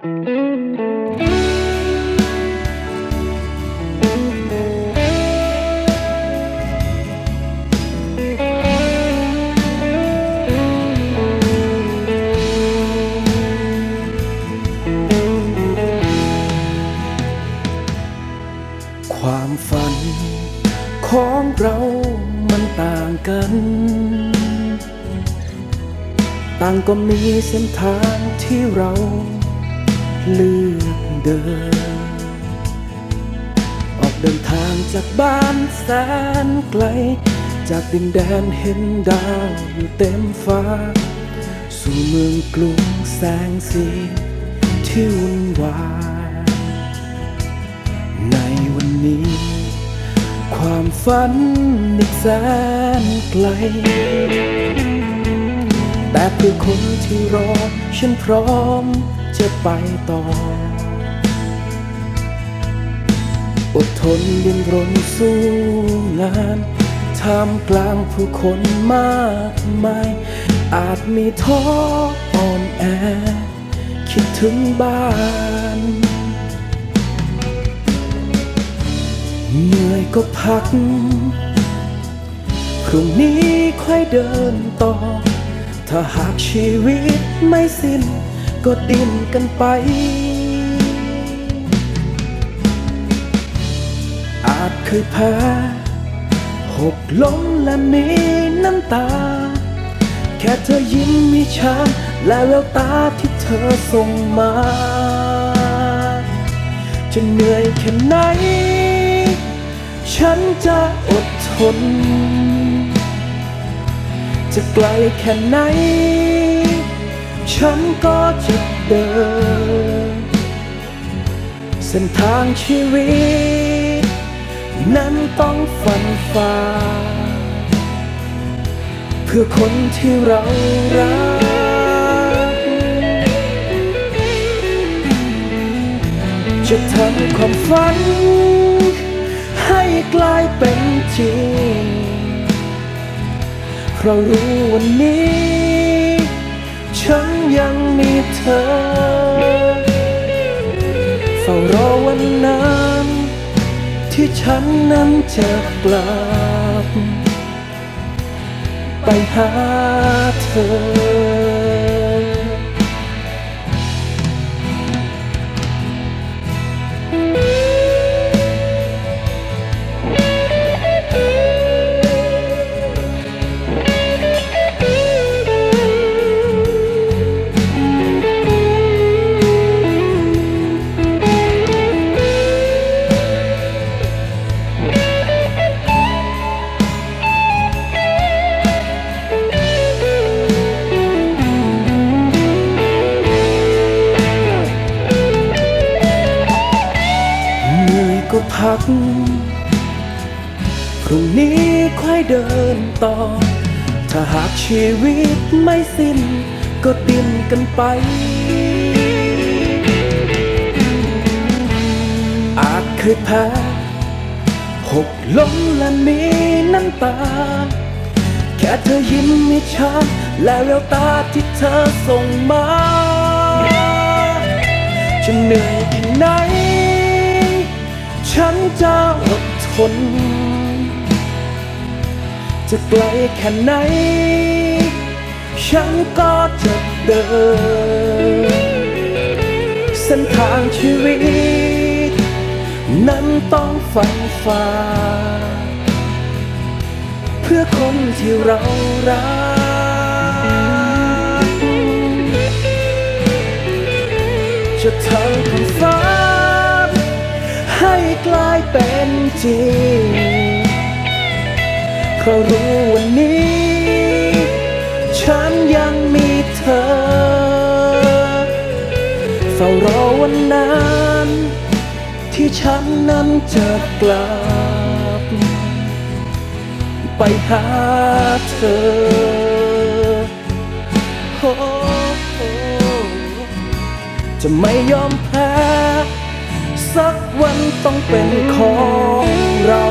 ความฝันของเรามันต่างกันต่างก็มีเส้นทางที่เราเลือกเดินออกเดินทางจากบ้านแสนไกลจากดินแดนเห็นดาวอยู่เต็มฟ้าสู่เมืองกรุงแสงสีที่วุ่นวายในวันนี้ความฝันอีกแสนไกลแต่เพื่อคนที่รอฉันพร้อมจะไปต่ออดทนดิ้นรนสู้งานท่ามกลางผู้คนมากมายอาจมีท้ออ่อนแอคิดถึงบ้านเหนื่อยก็พักพรุ่งนี้ค่อยเดินต่อถ้าหากชีวิตไม่สิ้นก็ดิ้นกันไปอาจเคยแพ้หกล้มและมีน้ำตาแค่เธอยิ้มให้ฉันและแววตาที่เธอส่งมาจะเหนื่อยแค่ไหนฉันจะอดทนจะไกลแค่ไหนฉันก็จะเดินเส้นทางชีวิตนั้นต้องฟันฝ่าเพื่อคนที่เรารักจะทำความฝันให้กลายเป็นจริงเพราะรู้วันนี้ฉันยังมีเธอเฝ้ารอวันนั้นที่ฉันนั้นจะกลับไปหาเธอก็พักพรุ่งนี้ค่อยเดินต่อถ้าหากชีวิตไม่สิ้นก็ดิ้นกันไปอาจเคยแพ้หกล้มและมีน้ำตาแค่เธอยิ้มให้ฉันและแววตาที่เธอส่งมาจะเหนื่อยแค่ไหนฉันจะอดทนจะไกลแค่ไหนฉันก็จะเดินเส้นทางชีวิตนั้นต้องฟันฝ่าเพื่อคนที่เรารักจะทำความฝันให้กลายเป็นจริงเพราะรู้วันนี้ฉันยังมีเธอเฝ้ารอวันนั้นที่ฉันนั้นจะกลับไปหาเธอจะไม่ยอมแพ้สักวันต้องเป็นของเรา